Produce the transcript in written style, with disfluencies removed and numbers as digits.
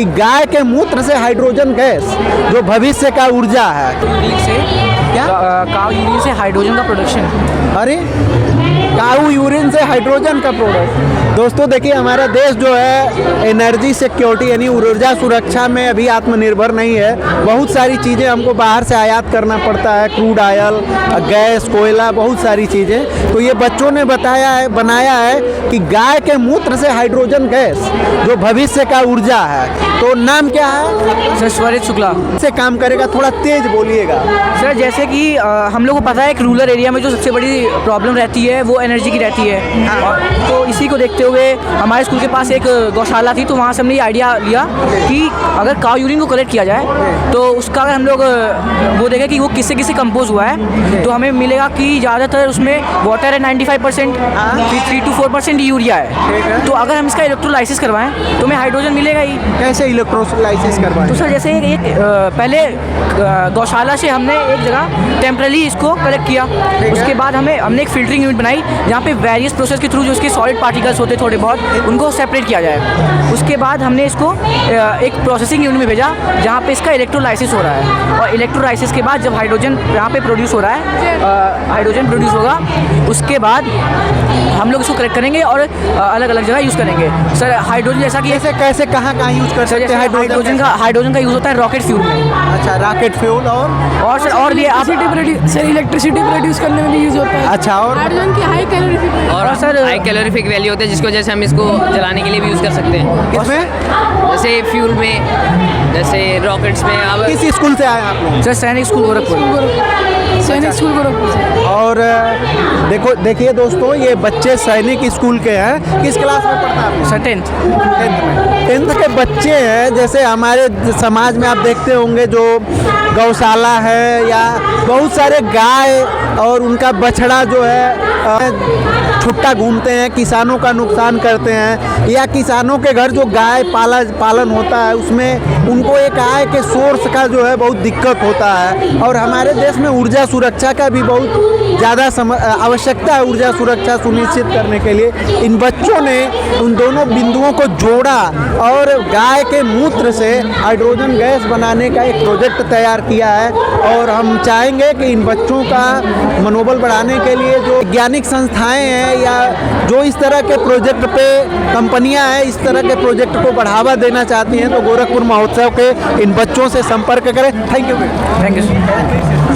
गाय के मूत्र से हाइड्रोजन गैस जो भविष्य का ऊर्जा है। यूरिन से क्या? काऊ यूरिन से हाइड्रोजन का प्रोडक्शन। अरे काऊ यूरिन से हाइड्रोजन का प्रोडक्ट। दोस्तों देखिए, हमारा देश जो है एनर्जी सिक्योरिटी यानी ऊर्जा सुरक्षा में अभी आत्मनिर्भर नहीं है। बहुत सारी चीज़ें हमको बाहर से आयात करना पड़ता है, क्रूड ऑयल, गैस, कोयला, बहुत सारी चीज़ें। तो ये बच्चों ने बनाया है कि गाय के मूत्र से हाइड्रोजन गैस जो भविष्य का ऊर्जा है। तो नाम क्या है? सर स्वरित शुक्ला। से काम करेगा, थोड़ा तेज बोलिएगा। सर जैसे कि हम लोग को पता है कि रूरल एरिया में जो सबसे बड़ी प्रॉब्लम रहती है वो एनर्जी की रहती है। तो इसी को देखते हुए हमारे स्कूल के पास एक गौशाला थी, तो वहाँ से हमने ये आइडिया लिया कि अगर काऊ यूरिन को कलेक्ट किया जाए तो उसका अगर हम लोग वो देखें कि वो किससे किससे कंपोज हुआ है, तो हमें मिलेगा कि ज़्यादातर उसमें वाटर है 95%, फिर 3 to 4% यूरिया है। तो अगर हम इसका इलेक्ट्रोलाइसिस करवाएं तो हमें हाइड्रोजन मिलेगा ही। कैसे इलेक्ट्रोलाइसिस करवाएं? तो सर जैसे एक पहले गौशाला से हमने एक जगह टेम्पररी इसको कलेक्ट किया, उसके बाद हमने एक फिल्टरिंग यूनिट बनाई जहाँ पे वेरियस प्रोसेस के थ्रू जो उसके सॉलिड पार्टिकल्स होते थोड़े बहुत उनको सेपरेट किया जाए। उसके बाद हमने इसको एक प्रोसेसिंग यूनिट में भेजा जहाँ पे इसका इलेक्ट्रोलाइसिस हो रहा है, और इलेक्ट्रोलाइसिस के बाद जब हाइड्रोजन यहाँ पे प्रोड्यूस हो रहा है, हाइड्रोजन प्रोड्यूस होगा, उसके बाद हम लोग इसको कलेक्ट करेंगे और अलग अलग जगह यूज़ करेंगे। सर हाइड्रोजन जैसा कि कैसे कहाँ यूज़ कर सकते हैं? हाइड्रोजन का यूज़ होता है रॉकेट फ्यूल में। अच्छा, रॉकेट फ्यूल और सर और भी इलेक्ट्रिसिटी प्रोड्यूस करने में भी यूज होता है। अच्छा, और हाइड्रोजन की हाई कैलोरीफिक और सर हाई कैलोरीफिक वैल्यू होता है जिसको जैसे हम इसको जलाने के लिए भी यूज़ कर सकते हैं। किसमें? जैसे फ्यूल में, जैसे रॉकेट्स में। अब किस स्कूल से आए आप लोग? सर सैनिक स्कूल गोरखपुर। सैनिक स्कूल गोरखपुर से। और देखिए दोस्तों, ये बच्चे सैनिक स्कूल के हैं। किस क्लास में पढ़ता है? Sir 10th। 10th के बच्चे हैं। जैसे हमारे समाज में आप देखते होंगे जो गौशाला है या बहुत सारे गाय और उनका बछड़ा जो है छुट्टा घूमते हैं, किसानों का नुकसान करते हैं, या किसानों के घर जो गाय पालन होता है उसमें उनको एक आय के सोर्स का जो है बहुत दिक्कत होता है। और हमारे देश में ऊर्जा सुरक्षा का भी बहुत ज़्यादा आवश्यकता है। ऊर्जा सुरक्षा सुनिश्चित करने के लिए इन बच्चों ने उन दोनों बिंदुओं को जोड़ा और गाय के मूत्र से हाइड्रोजन गैस बनाने का एक प्रोजेक्ट तैयार किया है। और हम चाहेंगे कि इन बच्चों का मनोबल बढ़ाने के लिए जो वैज्ञानिक संस्थाएं हैं या जो इस तरह के प्रोजेक्ट पे कंपनियां हैं, इस तरह के प्रोजेक्ट को बढ़ावा देना चाहती हैं, तो गोरखपुर महोत्सव के इन बच्चों से संपर्क करें। Thank you. Thank you sir.